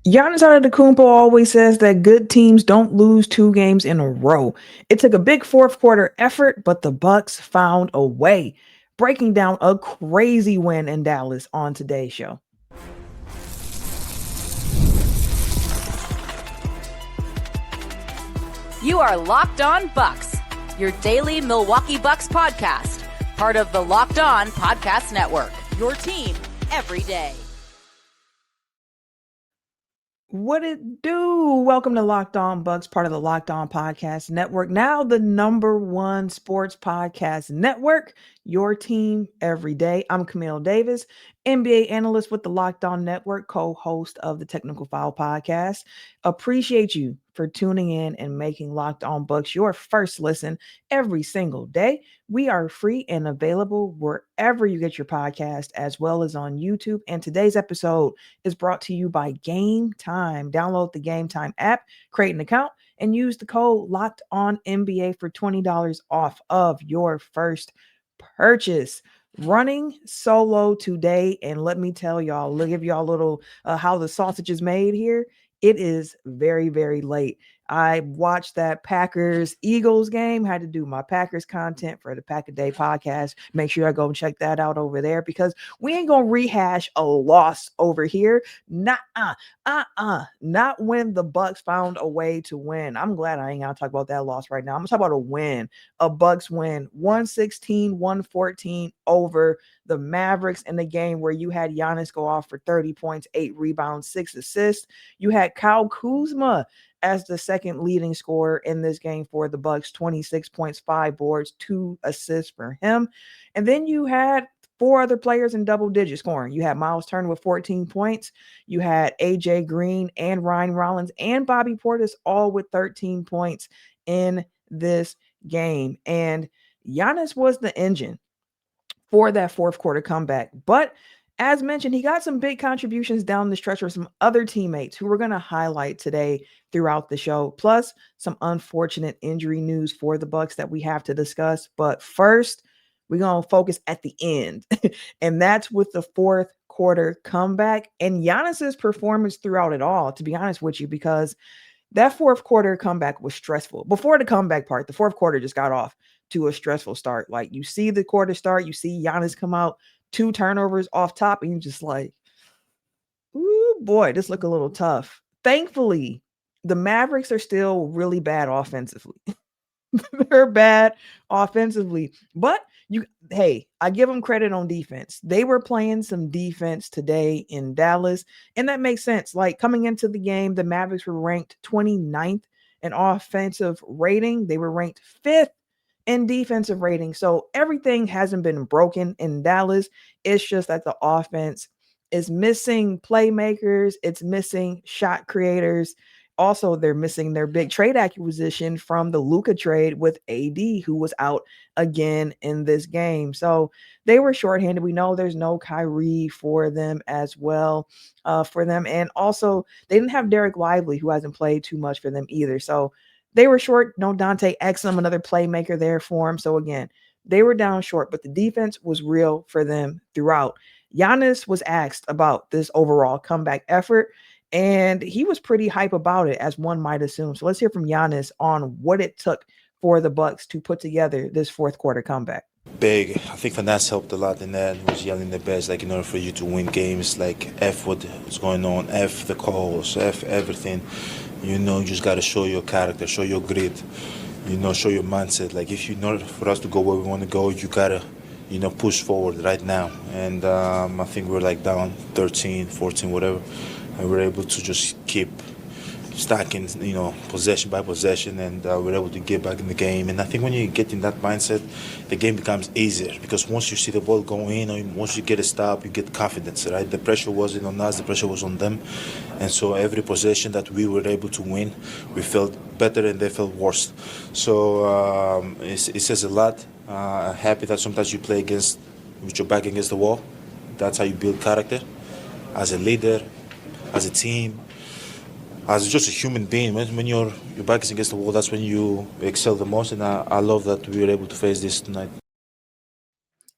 Giannis Antetokounmpo always says that good teams don't lose 2 games in a row. It took a big fourth quarter effort, but the Bucks found a way, breaking down a crazy win in Dallas on today's show. You are Locked On Bucks, your daily Milwaukee Bucks podcast, part of the Locked On Podcast Network, your team every day. What it do? Welcome to Locked On Bucks, part of the Locked On Podcast Network. Now the #1 sports podcast network, your team every day. I'm Camille Davis, NBA analyst with the Locked On Network, co-host of the Technical Foul podcast. Appreciate you for tuning in and making Locked On Bucks your first listen every single day. We are free and available wherever you get your podcast, as well as on YouTube. And today's episode is brought to you by Game Time. Download the Game Time app, create an account, and use the code Locked On NBA for $20 off of your first purchase. Running solo today, and let me tell y'all, give y'all a little how the sausage is made here. It is very, very late. I watched that Packers-Eagles game, had to do my Packers content for the Pack a Day podcast. Make sure I go and check that out over there because we ain't going to rehash a loss over here. Not when the Bucks found a way to win. I'm glad I ain't going to talk about that loss right now. I'm going to talk about a win, a Bucks win, 116-114 over the Mavericks in the game where you had Giannis go off for 30 points, 8 rebounds, 6 assists. You had Kyle Kuzma as the second leading scorer in this game for the Bucks, 26 points, 5 boards, 2 assists for him. And then you had 4 other players in double digit scoring. You had Myles Turner with 14 points. You had AJ Green and Ryan Rollins and Bobby Portis all with 13 points in this game. And Giannis was the engine for that fourth quarter comeback. But as mentioned, he got some big contributions down the stretch from some other teammates who we're going to highlight today throughout the show, plus some unfortunate injury news for the Bucks that we have to discuss. But first, we're going to focus at the end, and that's with the fourth quarter comeback and Giannis's performance throughout it all, to be honest with you, because that fourth quarter comeback was stressful. Before the comeback part, the fourth quarter just got off to a stressful start. Like, you see the quarter start, you see Giannis come out, 2 turnovers off top, and you're just like, ooh, boy, this look a little tough. Thankfully, the Mavericks are still really bad offensively. They're bad offensively, but I give them credit on defense. They were playing some defense today in Dallas, and that makes sense. Like, coming into the game, the Mavericks were ranked 29th in offensive rating. They were ranked 5th in defensive rating. So everything hasn't been broken in Dallas. It's just that the offense is missing playmakers. It's missing shot creators. Also, they're missing their big trade acquisition from the Luka trade with AD, who was out again in this game. So they were shorthanded. We know there's no Kyrie for them as well, And also, they didn't have Derek Lively, who hasn't played too much for them either. So they were short. No Dante Exum, another playmaker there for him. So again, they were down short, but the defense was real for them throughout. Giannis was asked about this overall comeback effort, and he was pretty hype about it, as one might assume. So let's hear from Giannis on what it took for the Bucks to put together this fourth quarter comeback. Big. I think finesse helped a lot in that. Was yelling the best, like, in order for you to win games, like, F what's going on, F the calls, F everything. You just got to show your character, show your grit, show your mindset. Like, if in order for us to go where we want to go, you got to, push forward right now. And I think we're like down 13, 14, whatever. And we're able to just keep stacking, possession by possession, and we're able to get back in the game. And I think when you get in that mindset, the game becomes easier because once you see the ball go in, or once you get a stop, you get confidence, right? The pressure wasn't on us, the pressure was on them. And so every possession that we were able to win, we felt better and they felt worse. So it says a lot. Happy that sometimes you play with your back against the wall. That's how you build character as a leader, as a team, as just a human being. When your back is against the wall, that's when you excel the most. And I love that we were able to face this tonight.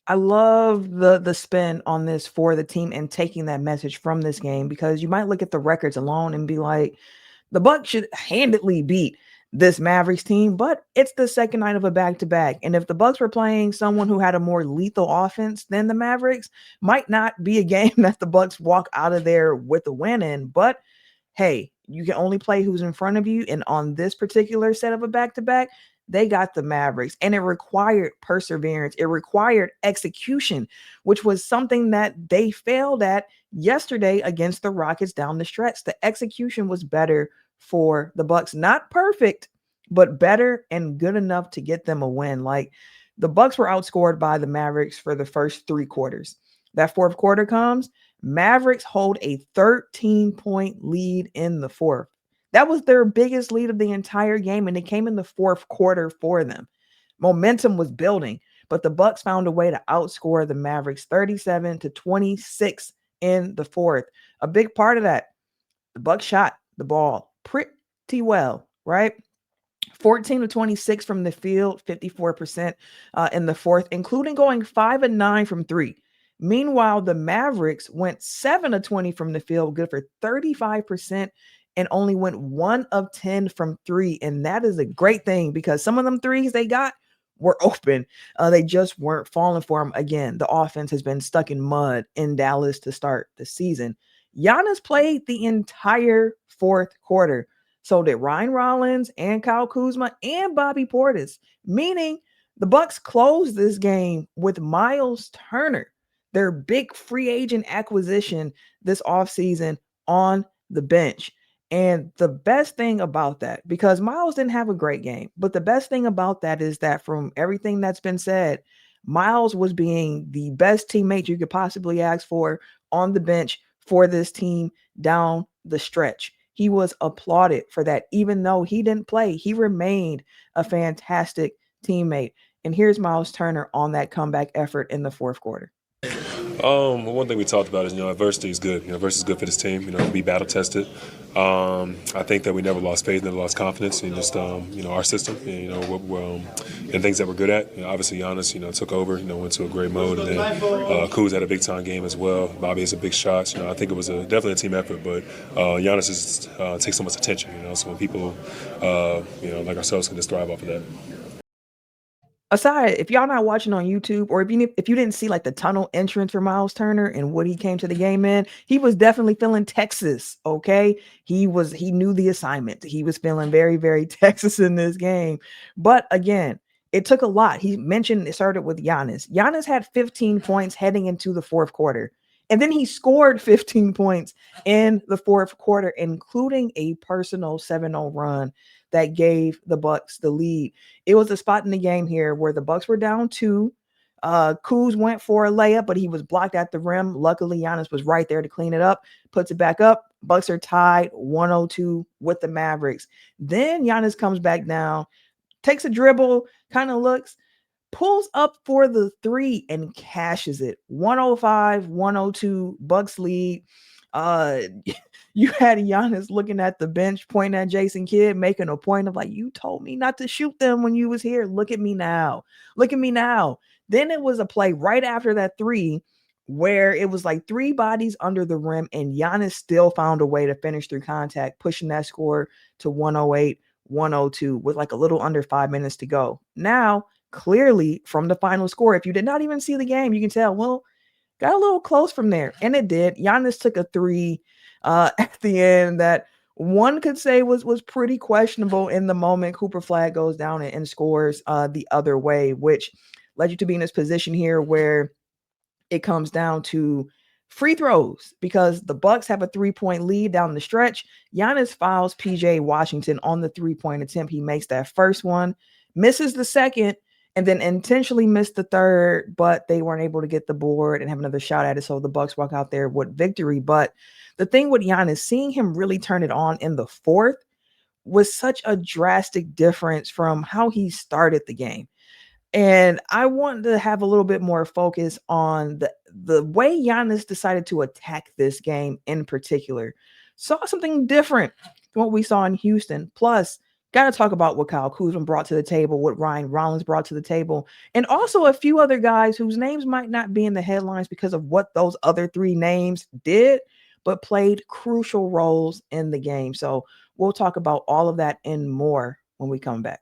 I love the spin on this for the team and taking that message from this game, because you might look at the records alone and be like, the Bucks should handedly beat this Mavericks team, but it's the second night of a back-to-back. And if the Bucks were playing someone who had a more lethal offense than the Mavericks, might not be a game that the Bucks walk out of there with a win in. But hey, you can only play who's in front of you. And on this particular set of a back-to-back, they got the Mavericks, and it required perseverance. It required execution, which was something that they failed at yesterday against the Rockets down the stretch. The execution was better for the Bucks. Not perfect, but better and good enough to get them a win. Like, the Bucks were outscored by the Mavericks for the first 3 quarters. That fourth quarter comes, Mavericks hold a 13-point lead in the fourth. That was their biggest lead of the entire game, and it came in the fourth quarter for them. Momentum was building, but the Bucks found a way to outscore the Mavericks 37-26 in the fourth. A big part of that, the Bucks shot the ball pretty well, right? 14 of 26 from the field, 54% in the fourth, including going 5 of 9 from 3. Meanwhile, the Mavericks went 7 of 20 from the field, good for 35%, and only went 1 of 10 from 3. And that is a great thing, because some of them threes they got were open. They just weren't falling for them. Again, the offense has been stuck in mud in Dallas to start the season. Giannis played the entire fourth quarter. So did Ryan Rollins and Kyle Kuzma and Bobby Portis, meaning the Bucks closed this game with Myles Turner, their big free agent acquisition this offseason, on the bench. And the best thing about that, because Myles didn't have a great game, but the best thing about that is that from everything that's been said, Myles was being the best teammate you could possibly ask for on the bench for this team down the stretch. He was applauded for that. Even though he didn't play, he remained a fantastic teammate. And here's Myles Turner on that comeback effort in the fourth quarter. One thing we talked about is, adversity is good. Adversity is good for this team. Be battle tested. I think that we never lost faith, never lost confidence in just, our system, and things that we're good at. Obviously, Giannis, took over, went to a great mode, and then Kuz had a big time game as well. Bobby has a big shot. I think it was definitely a team effort, but Giannis takes so much attention. So when people, like ourselves, can just thrive off of that. Aside, if y'all not watching on YouTube, or if you didn't see like the tunnel entrance for Myles Turner and what he came to the game in, he was definitely feeling Texas. Okay, he knew the assignment. He was feeling very, very Texas in this game. But again, it took a lot. He mentioned it started with Giannis. Giannis had 15 points heading into the fourth quarter, and then he scored 15 points in the fourth quarter, including a personal 7-0 run that gave the Bucks the lead. It was a spot in the game here where the Bucks were down 2. Kuz went for a layup, but he was blocked at the rim. Luckily, Giannis was right there to clean it up, puts it back up. Bucks are tied 102 with the Mavericks. Then Giannis comes back down, takes a dribble, kind of looks, pulls up for the 3 and cashes it. 105-102, Bucks lead. You had Giannis looking at the bench, pointing at Jason Kidd, making a point of like, you told me not to shoot them when you was here. Look at me now. Look at me now. Then it was a play right after that 3 where it was like 3 bodies under the rim, and Giannis still found a way to finish through contact, pushing that score to 108-102 with like a little under 5 minutes to go. Now, clearly from the final score, if you did not even see the game, you can tell, well, got a little close from there. And it did. Giannis took a 3 at the end that one could say was pretty questionable in the moment. Cooper Flag goes down and scores the other way, which led you to be in this position here where it comes down to free throws, because the Bucks have a 3-point lead down the stretch. Giannis fouls PJ Washington on the 3-point attempt. He makes that first one, misses the second, and then intentionally missed the third, but they weren't able to get the board and have another shot at it. So the Bucks walk out there with victory. But the thing with Giannis, seeing him really turn it on in the fourth was such a drastic difference from how he started the game. And I want to have a little bit more focus on the way Giannis decided to attack this game in particular. Saw something different than what we saw in Houston. Plus, Got to talk about what Kyle Kuzma brought to the table, what Ryan Rollins brought to the table, and also a few other guys whose names might not be in the headlines because of what those other three names did, but played crucial roles in the game. So we'll talk about all of that and more when we come back.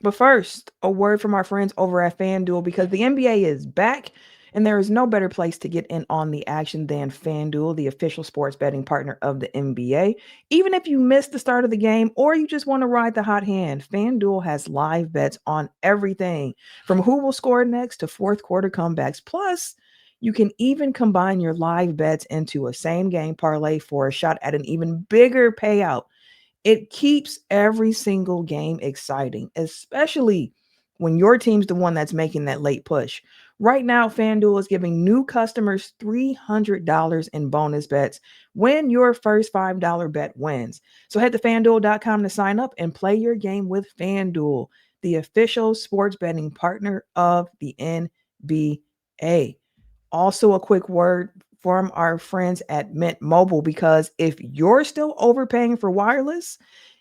But first, a word from our friends over at FanDuel because the NBA is back and there is no better place to get in on the action than FanDuel, the official sports betting partner of the NBA. Even if you missed the start of the game or you just want to ride the hot hand, FanDuel has live bets on everything from who will score next to fourth quarter comebacks. Plus, you can even combine your live bets into a same game parlay for a shot at an even bigger payout. It keeps every single game exciting, especially when your team's the one that's making that late push. Right now, FanDuel is giving new customers $300 in bonus bets when your first $5 bet wins. So head to fanduel.com to sign up and play your game with FanDuel, the official sports betting partner of the NBA. Also, a quick word from our friends at Mint Mobile because if you're still overpaying for wireless,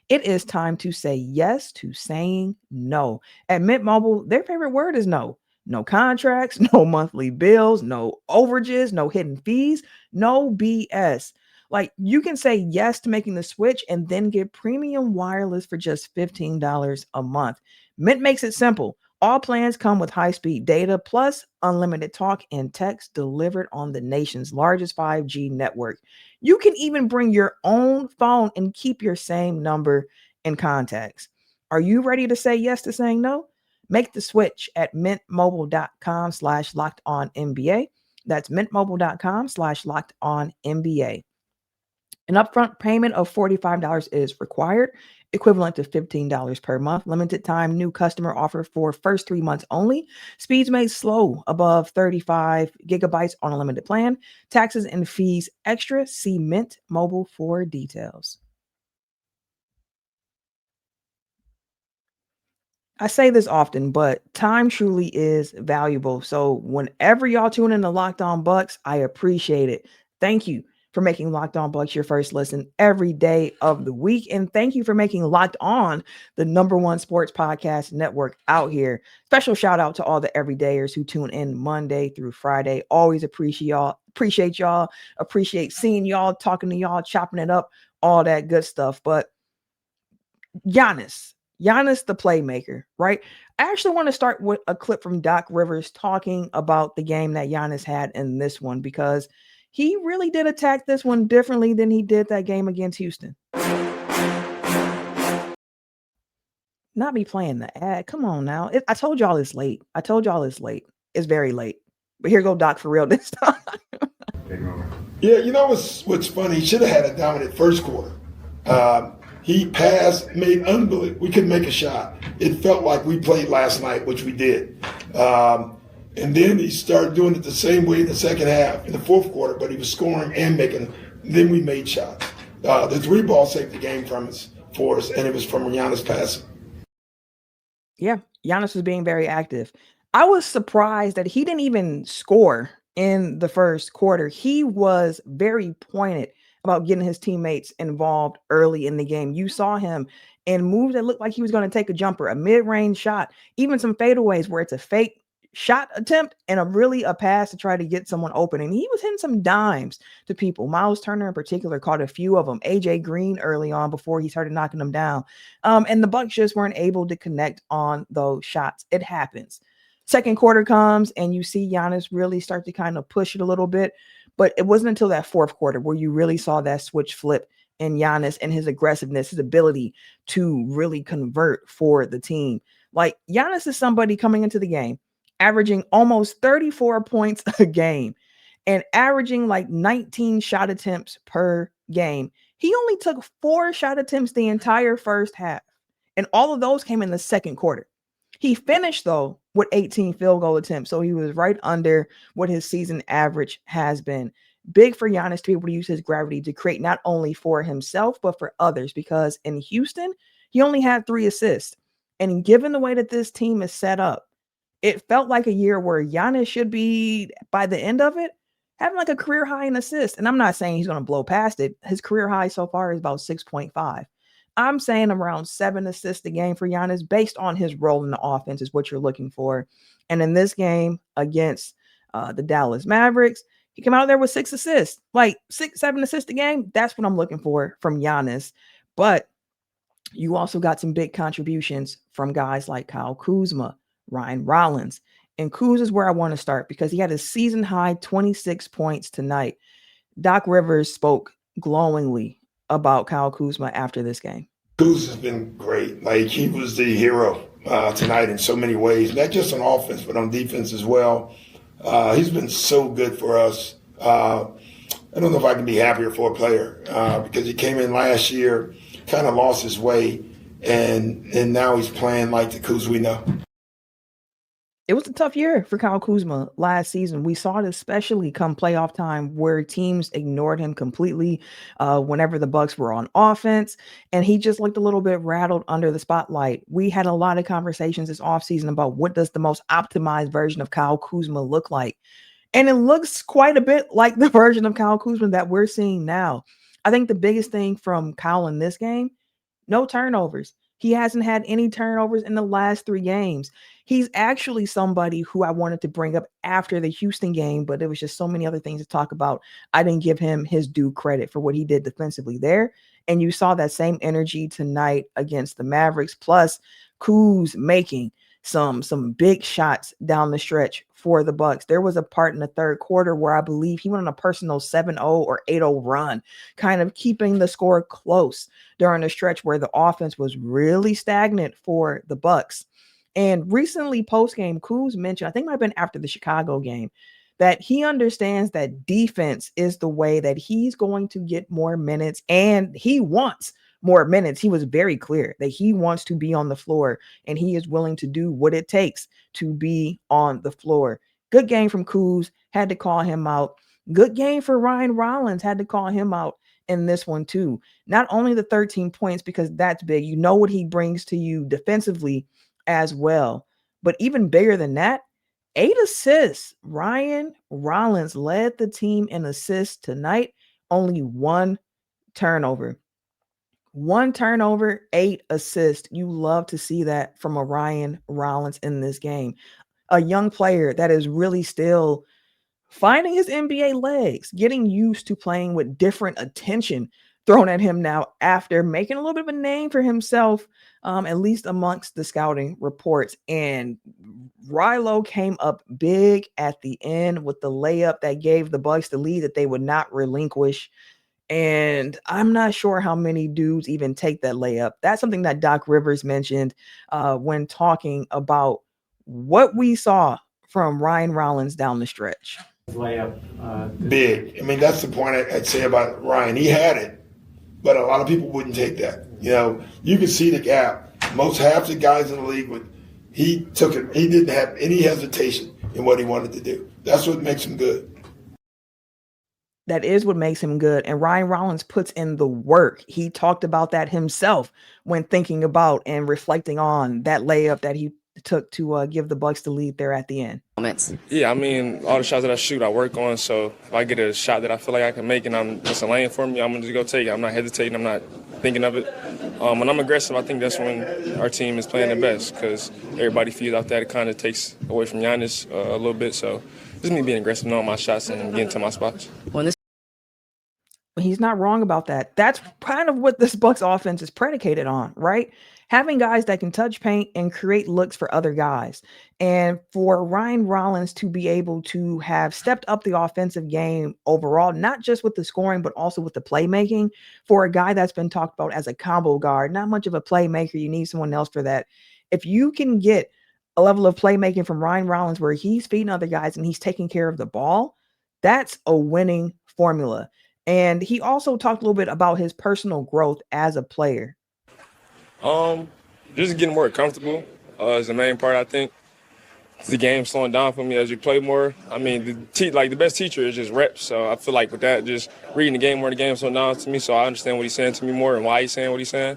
it is time to say yes to saying no. At Mint Mobile, their favorite word is no. No contracts, no monthly bills, no overages, no hidden fees, no BS. Like you can say yes to making the switch and then get premium wireless for just $15 a month. Mint makes it simple. All plans come with high-speed data plus unlimited talk and text delivered on the nation's largest 5G network. You can even bring your own phone and keep your same number in contacts. Are you ready to say yes to saying no? Make the switch at mintmobile.com/lockedonnba. That's mintmobile.com/lockedonnba. An upfront payment of $45 is required, equivalent to $15 per month. Limited time new customer offer for first 3 months only. Speeds may slow above 35 gigabytes on a limited plan. Taxes and fees extra. See Mint Mobile for details. I say this often, but time truly is valuable. So whenever y'all tune in to Locked On Bucks, I appreciate it. Thank you for making Locked On Bucks your first listen every day of the week. And thank you for making Locked On the number one sports podcast network out here. Special shout out to all the everydayers who tune in Monday through Friday. Always appreciate y'all, appreciate seeing y'all, talking to y'all, chopping it up, all that good stuff. But Giannis the playmaker, right? I actually want to start with a clip from Doc Rivers talking about the game that Giannis had in this one because he really did attack this one differently than he did that game against Houston. Not me playing the ad. Come on now. I told y'all it's late. It's very late. But here go Doc for real this time. Yeah, you know what's funny? He should have had a dominant first quarter. He passed, made unbelievable. We couldn't make a shot. It felt like we played last night, which we did. And then he started doing it the same way in the second half, in the fourth quarter, but he was scoring and making. Then we made shots. The three ball saved the game for us, and it was from Giannis passing. Yeah, Giannis was being very active. I was surprised that he didn't even score in the first quarter. He was very pointed about getting his teammates involved early in the game. You saw him in moves that looked like he was going to take a jumper, a mid-range shot, even some fadeaways where it's a fake shot attempt and a pass to try to get someone open. And he was hitting some dimes to people. Myles Turner in particular caught a few of them. AJ Green early on before he started knocking them down. And the Bucks just weren't able to connect on those shots. It happens. Second quarter comes and you see Giannis really start to kind of push it a little bit. But it wasn't until that fourth quarter where you really saw that switch flip in Giannis and his aggressiveness, his ability to really convert for the team. Like Giannis is somebody coming into the game, averaging almost 34 points a game and averaging like 19 shot attempts per game. He only took 4 shot attempts the entire first half. And all of those came in the second quarter. He finished, though, with 18 field goal attempts. So he was right under what his season average has been. Big for Giannis to be able to use his gravity to create not only for himself, but for others. Because in Houston, he only had 3 assists. And given the way that this team is set up, it felt like a year where Giannis should be, by the end of it, having like a career high in assists. And I'm not saying he's going to blow past it. His career high so far is about 6.5. I'm saying around 7 assists a game for Giannis based on his role in the offense is what you're looking for. And in this game against the Dallas Mavericks, he came out there with 6 assists, like 6-7 assists a game. That's what I'm looking for from Giannis. But you also got some big contributions from guys like Kyle Kuzma, Ryan Rollins. And Kuz is where I want to start because he had a season high 26 points tonight. Doc Rivers spoke glowingly about Kyle Kuzma after this game. Kuz has been great. Like, he was the hero tonight in so many ways, not just on offense, but on defense as well. He's been so good for us. I don't know if I can be happier for a player because he came in last year, kind of lost his way, and now he's playing like the Kuz we know. It was a tough year for Kyle Kuzma last season. We saw it especially come playoff time where teams ignored him completely whenever the Bucks were on offense, and he just looked a little bit rattled under the spotlight. We had a lot of conversations this offseason about what does the most optimized version of Kyle Kuzma look like, and it looks quite a bit like the version of Kyle Kuzma that we're seeing now. I think the biggest thing from Kyle in this game, no turnovers. He hasn't had any turnovers in the last 3 games. He's actually somebody who I wanted to bring up after the Houston game, but there was just so many other things to talk about. I didn't give him his due credit for what he did defensively there. And you saw that same energy tonight against the Mavericks, plus Kuz making some big shots down the stretch for the Bucks. There was a part in the third quarter where I believe he went on a personal 7-0 or 8-0 run, kind of keeping the score close during the stretch where the offense was really stagnant for the Bucks. And recently, post-game, Kuz mentioned, I think it might have been after the Chicago game, that he understands that defense is the way that he's going to get more minutes, and he wants more minutes. He was very clear that he wants to be on the floor, and he is willing to do what it takes to be on the floor. Good game from Kuz, had to call him out. Good game for Ryan Rollins, had to call him out in this one too. Not only the 13 points, because that's big. You know what he brings to you defensively as well. But even bigger than that, 8 assists. Ryan Rollins led the team in assists tonight. Only 1 turnover. 1 turnover, 8 assists. You love to see that from a Ryan Rollins in this game. A young player that is really still finding his NBA legs, getting used to playing with different attention thrown at him now after making a little bit of a name for himself, at least amongst the scouting reports. And Rilo came up big at the end with the layup that gave the Bucks the lead that they would not relinquish. And I'm not sure how many dudes even take that layup. That's something that Doc Rivers mentioned when talking about what we saw from Ryan Rollins down the stretch. Layup. Big. I mean, that's the point I'd say about Ryan. He had it, but a lot of people wouldn't take that. You know, you can see the gap. Half the guys in the league, he took it. He didn't have any hesitation in what he wanted to do. That's what makes him good. That is what makes him good. And Ryan Rollins puts in the work. He talked about that himself when thinking about and reflecting on that layup that he took to give the Bucks the lead there at the end. Yeah, I mean, all the shots that I shoot, I work on. So if I get a shot that I feel like I can make and it's a lane for me, I'm going to just go take it. I'm not hesitating. I'm not thinking of it. When I'm aggressive, I think that's when our team is playing the best because everybody feeds off that. It kind of takes away from Giannis a little bit. So just me being aggressive, knowing my shots and getting to my spots. He's not wrong about that. That's kind of what this Bucks offense is predicated on, right? Having guys that can touch paint and create looks for other guys. And for Ryan Rollins to be able to have stepped up the offensive game overall, not just with the scoring, but also with the playmaking, for a guy that's been talked about as a combo guard, not much of a playmaker. You need someone else for that. If you can get a level of playmaking from Ryan Rollins where he's feeding other guys and he's taking care of the ball, that's a winning formula. And he also talked a little bit about his personal growth as a player. Just getting more comfortable is the main part, I think. The game slowing down for me as you play more. I mean, the best teacher is just reps. So I feel like with that, just reading the game more, the game slowing down to me, so I understand what he's saying to me more and why he's saying what he's saying.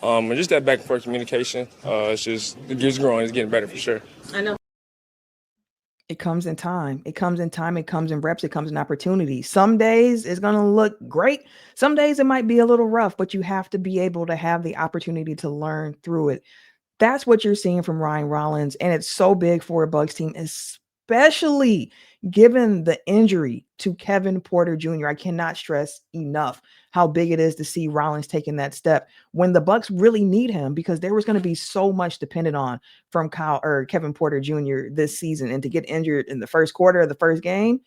And just that back and forth communication, it's growing, it's getting better for sure. I know. It comes in time. It comes in time. It comes in reps. It comes in opportunity. Some days it's going to look great. Some days it might be a little rough, but you have to be able to have the opportunity to learn through it. That's what you're seeing from Ryan Rollins, and it's so big for a Bucks team, especially given the injury to Kevin Porter Jr. I cannot stress enough how big it is to see Rollins taking that step when the Bucks really need him, because there was going to be so much dependent on from Kevin Porter Jr. this season, and to get injured in the first quarter of the first game,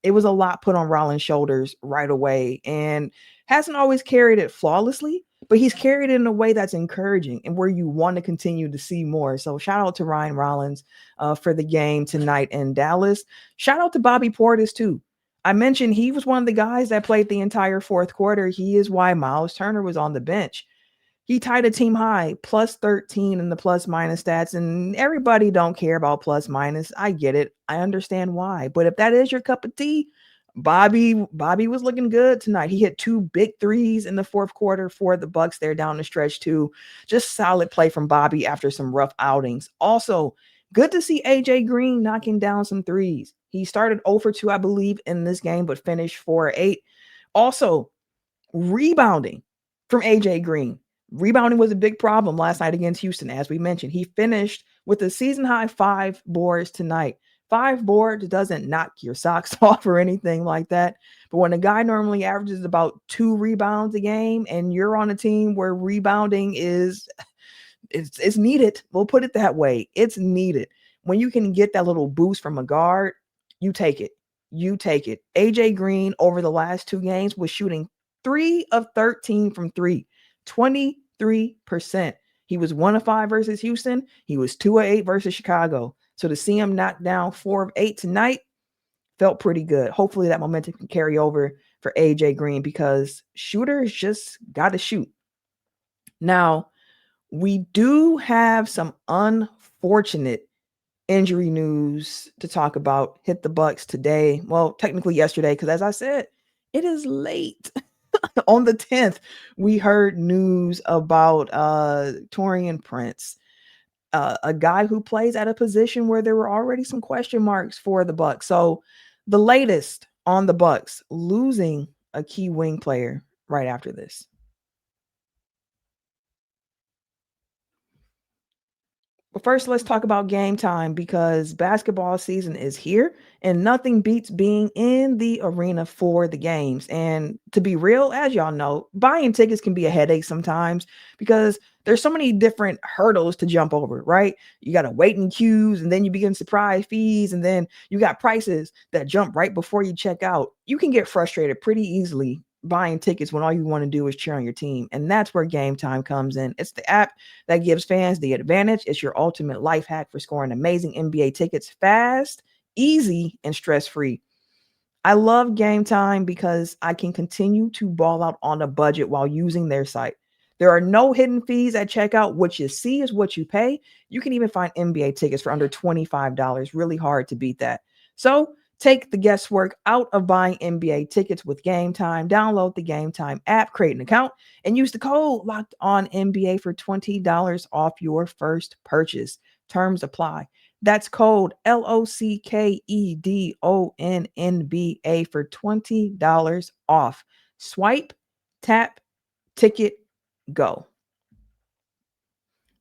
it was a lot put on Rollins' shoulders right away, and hasn't always carried it flawlessly, but he's carried it in a way that's encouraging and where you want to continue to see more. So shout out to Ryan Rollins for the game tonight in Dallas. Shout out to Bobby Portis too. I mentioned he was one of the guys that played the entire fourth quarter. He is why Myles Turner was on the bench. He tied a team high, plus 13 in the plus minus stats, and everybody don't care about plus minus. I get it. I understand why. But if that is your cup of tea, Bobby was looking good tonight. He hit 2 big threes in the fourth quarter for the Bucks there down the stretch too. Just solid play from Bobby after some rough outings. Also, good to see AJ Green knocking down some threes. He started 0 for 2, I believe, in this game, but finished 4-8. Also, rebounding from AJ Green. Rebounding was a big problem last night against Houston, as we mentioned. He finished with a season high 5 boards tonight. 5 boards doesn't knock your socks off or anything like that. But when a guy normally averages about 2 rebounds a game and you're on a team where rebounding is it's needed, we'll put it that way. It's needed. When you can get that little boost from a guard, you take it. You take it. AJ Green over the last 2 games was shooting 3 of 13 from 3, 23%. He was 1 of 5 versus Houston. He was 2 of 8 versus Chicago. So to see him knock down 4 of 8 tonight felt pretty good. Hopefully that momentum can carry over for AJ Green, because shooters just got to shoot. Now, we do have some unfortunate injury news to talk about. Hit the Bucks today. Well, technically yesterday, because as I said, it is late. On the 10th, we heard news about Taurean Prince, a guy who plays at a position where there were already some question marks for the Bucks. So the latest on the Bucks losing a key wing player right after this. But first, let's talk about game time, because basketball season is here and nothing beats being in the arena for the games. And to be real, as y'all know, buying tickets can be a headache sometimes because there's so many different hurdles to jump over, right? You got to wait in queues, and then you begin surprise fees, and then you got prices that jump right before you check out. You can get frustrated pretty easily buying tickets when all you want to do is cheer on your team. And that's where Game Time comes in. It's the app that gives fans the advantage. It's your ultimate life hack for scoring amazing NBA tickets fast, easy, and stress-free. I love Game Time because I can continue to ball out on a budget while using their site. There are no hidden fees at checkout. What you see is what you pay. You can even find NBA tickets for under $25. Really hard to beat that. So take the guesswork out of buying NBA tickets with Game Time. Download the Game Time app, create an account, and use the code Locked On NBA for $20 off your first purchase. Terms apply. That's code LOCKEDONNBA for $20 off. Swipe, tap, ticket, go.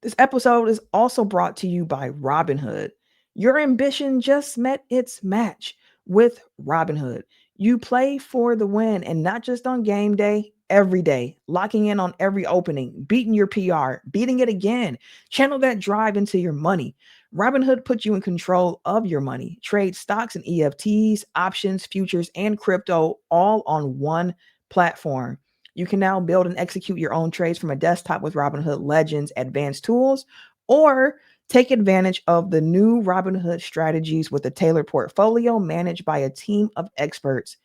This episode is also brought to you by Robinhood. Your ambition just met its match with Robinhood. You play for the win, and not just on game day, every day, locking in on every opening, beating your PR, beating it again. Channel that drive into your money. Robinhood puts you in control of your money. Trade stocks and EFTs, options, futures, and crypto all on one platform. You can now build and execute your own trades from a desktop with Robinhood Legends advanced tools, or take advantage of the new Robinhood strategies with a tailored portfolio managed by a team of experts.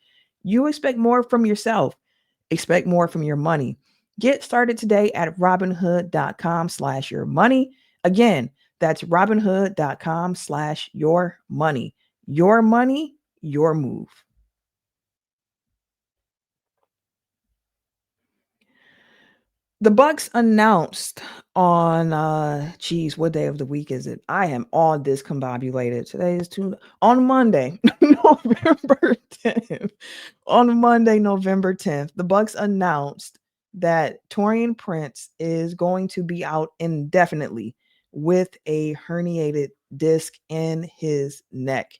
You expect more from yourself. Expect more from your money. Get started today at robinhood.com/yourmoney. Again, that's robinhood.com/yourmoney. Your money, your move. The Bucks announced on what day of the week is it? I am all discombobulated. Today is on Monday, November 10th. On Monday, November 10th, the Bucks announced that Taurean Prince is going to be out indefinitely with a herniated disc in his neck.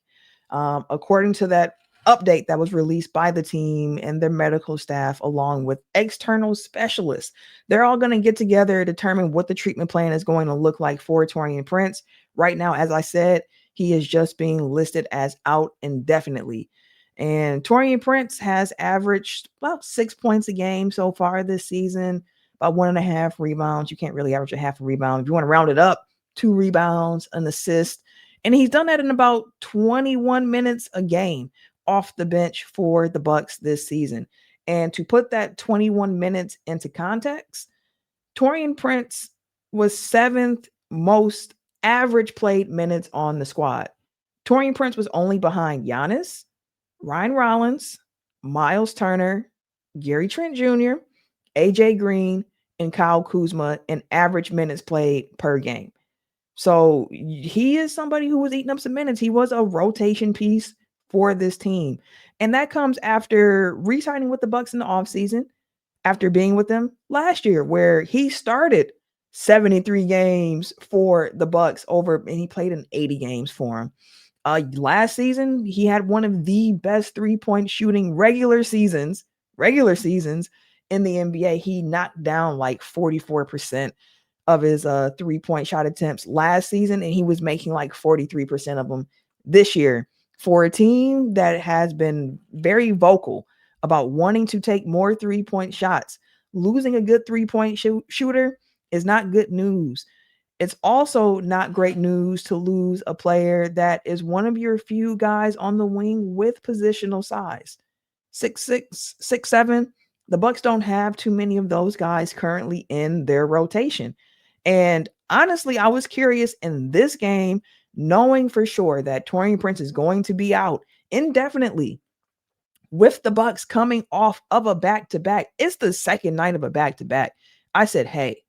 According to that update that was released by the team and their medical staff, along with external specialists, they're all going to get together, determine what the treatment plan is going to look like for Taurean Prince. Right now, as I said, he is just being listed as out indefinitely. And Taurean Prince has averaged about 6 points a game so far this season, about 1.5 rebounds. You can't really average a half a rebound. If you want to round it up, 2 rebounds, an assist. And he's done that in about 21 minutes a game off the bench for the Bucks this season. And to put that 21 minutes into context, Taurean Prince was 7th most average played minutes on the squad. Taurean Prince was only behind Giannis, Ryan Rollins, Myles Turner, Gary Trent Jr., AJ Green, and Kyle Kuzma in average minutes played per game. So he is somebody who was eating up some minutes. He was a rotation piece for this team. And that comes after re-signing with the Bucks in the offseason, after being with them last year, where he started 73 games for the Bucks and he played in 80 games for him. Last season, he had one of the best 3-point shooting regular seasons in the NBA. He knocked down like 44% of his 3-point shot attempts last season, and he was making like 43% of them this year. For a team that has been very vocal about wanting to take more 3-point shots, losing a good 3-point shooter is not good news. It's also not great news to lose a player that is one of your few guys on the wing with positional size. 6'6", 6'7". The Bucks don't have too many of those guys currently in their rotation. And honestly, I was curious in this game, knowing for sure that Taurean Prince is going to be out indefinitely with the Bucks coming off of a back-to-back. It's the second night of a back-to-back. I said, hey,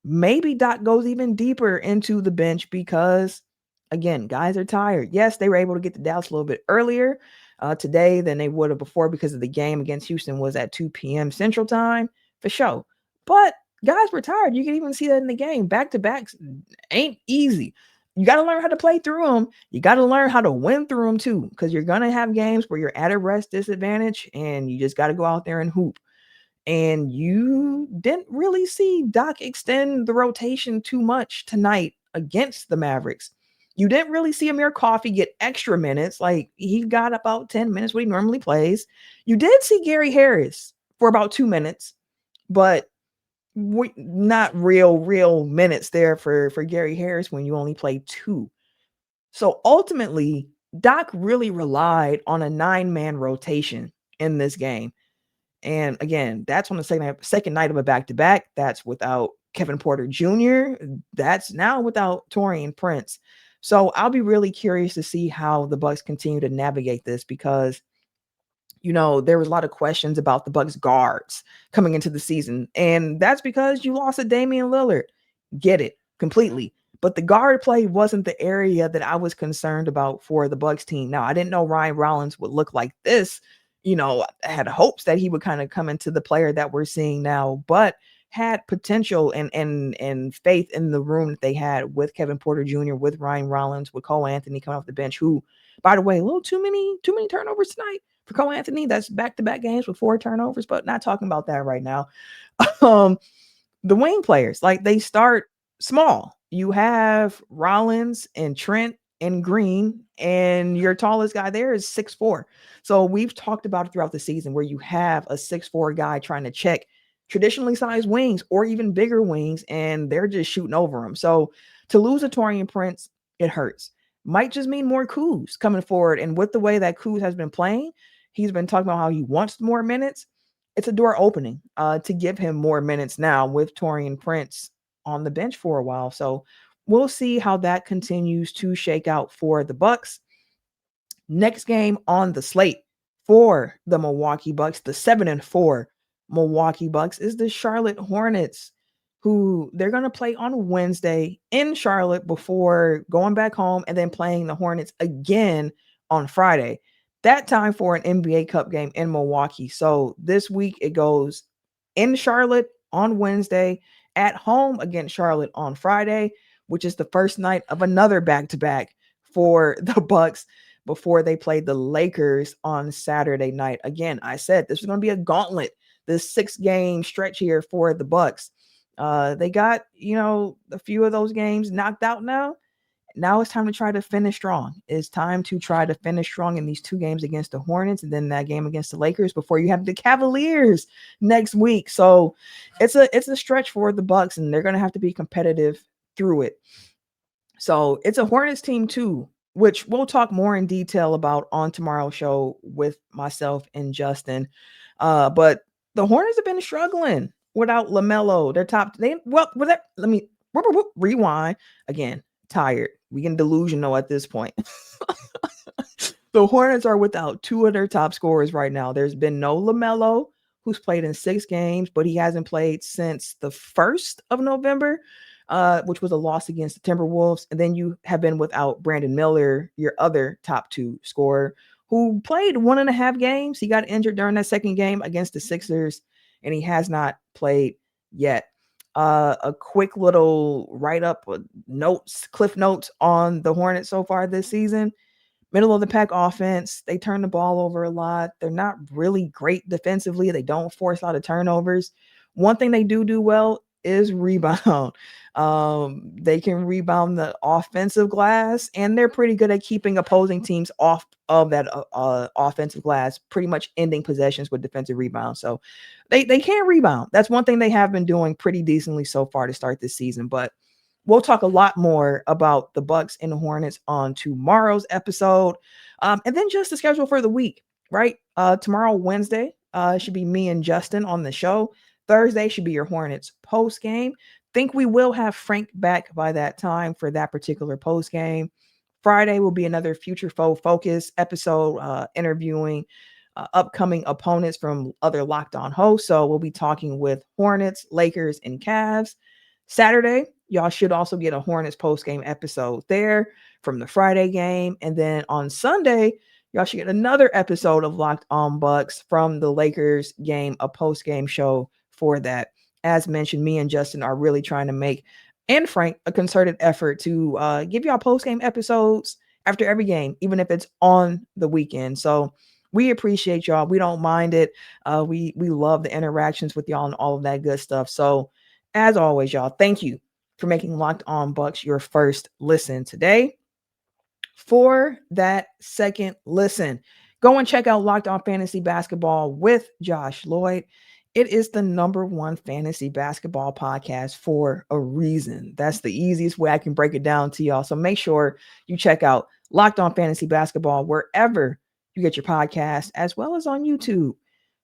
maybe Doc goes even deeper into the bench because, again, guys are tired. Yes, they were able to get to Dallas a little bit earlier today than they would have before because of the game against Houston was at 2 p.m. Central Time, for sure. But guys were tired. You can even see that in the game. Back-to-backs ain't easy. You got to learn how to play through them. You got to learn how to win through them too, because you're going to have games where you're at a rest disadvantage and you just got to go out there and hoop. And you didn't really see Doc extend the rotation too much tonight against the Mavericks. You didn't really see Amir Coffey get extra minutes. Like, he got about 10 minutes what he normally plays. You did see Gary Harris for about 2 minutes, but not real minutes there for Gary Harris when you only play 2. So ultimately, Doc really relied on a 9-man rotation in this game. And again, that's on the second night of a back-to-back. That's without Kevin Porter Jr. That's now without Taurean Prince. So I'll be really curious to see how the Bucks continue to navigate this because, there was a lot of questions about the Bucks guards coming into the season. And that's because you lost a Damian Lillard. Get it completely. But the guard play wasn't the area that I was concerned about for the Bucks team. Now, I didn't know Ryan Rollins would look like this. I had hopes that he would kind of come into the player that we're seeing now, but had potential and faith in the room that they had with Kevin Porter Jr., with Ryan Rollins, with Cole Anthony coming off the bench, who, by the way, a little too many turnovers tonight for Cole Anthony. That's back-to-back games with 4 turnovers, but not talking about that right now. The wing players, like, they start small. You have Rollins and Trent and Green, and your tallest guy there is 6'4". So we've talked about it throughout the season where you have a 6'4" guy trying to check traditionally sized wings or even bigger wings, and they're just shooting over them. So to lose a Taurean Prince, it hurts. Might just mean more Kuz coming forward. And with the way that Kuz has been playing, he's been talking about how he wants more minutes. It's a door opening to give him more minutes now with Taurean Prince on the bench for a while. So we'll see how that continues to shake out for the Bucks. Next game on the slate for the Milwaukee Bucks, the 7-4 Milwaukee Bucks, is the Charlotte Hornets, who they're going to play on Wednesday in Charlotte before going back home and then playing the Hornets again on Friday. That time for an NBA Cup game in Milwaukee. So this week it goes in Charlotte on Wednesday, at home against Charlotte on Friday, which is the first night of another back-to-back for the Bucks before they played the Lakers on Saturday night. Again, I said this was going to be a gauntlet, this 6-game stretch here for the Bucks. They got, a few of those games knocked out now. Now it's time to try to finish strong. It's time to try to finish strong in these 2 games against the Hornets and then that game against the Lakers before you have the Cavaliers next week. So it's a stretch for the Bucks, and they're going to have to be competitive through it. So it's a Hornets team too, which we'll talk more in detail about on tomorrow's show with myself and Justin. But the Hornets have been struggling without LaMelo. Let me rewind again. Tired. We can delusional at this point. The Hornets are without 2 of their top scorers right now. There's been no LaMelo, who's played in 6 games, but he hasn't played since the 1st of November, which was a loss against the Timberwolves. And then you have been without Brandon Miller, your other top 2 scorer, who played 1.5 games. He got injured during that second game against the Sixers, and he has not played yet. A quick little write-up, cliff notes on the Hornets so far this season. Middle of the pack offense. They turn the ball over a lot. They're not really great defensively. They don't force a lot of turnovers. One thing they do well is rebound. They can rebound the offensive glass, and they're pretty good at keeping opposing teams off of that offensive glass, pretty much ending possessions with defensive rebounds. So they can rebound. That's one thing they have been doing pretty decently so far to start this season. But we'll talk a lot more about the Bucks and the Hornets on tomorrow's episode. And then just the schedule for the week, right? Tomorrow, Wednesday, should be me and Justin on the show. Thursday should be your Hornets post game. Think we will have Frank back by that time for that particular post game. Friday will be another Future Foe focus episode, interviewing upcoming opponents from other Locked On hosts. So we'll be talking with Hornets, Lakers, and Cavs. Saturday, y'all should also get a Hornets post-game episode there from the Friday game. And then on Sunday, y'all should get another episode of Locked On Bucks from the Lakers game, a post-game show for that. As mentioned, me and Justin are really trying to make, and Frank, a concerted effort to give y'all post-game episodes after every game, even if it's on the weekend. So we appreciate y'all. We don't mind it. We love the interactions with y'all and all of that good stuff. So as always, y'all, thank you for making Locked On Bucks your first listen today. For that second listen, go and check out Locked On Fantasy Basketball with Josh Lloyd. It is the #1 fantasy basketball podcast for a reason. That's the easiest way I can break it down to y'all. So make sure you check out Locked On Fantasy Basketball wherever you get your podcast, as well as on YouTube.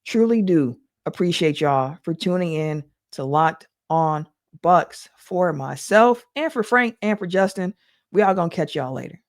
Truly do appreciate y'all for tuning in to Locked On Bucks. For myself and for Frank and for Justin, we all gonna catch y'all later.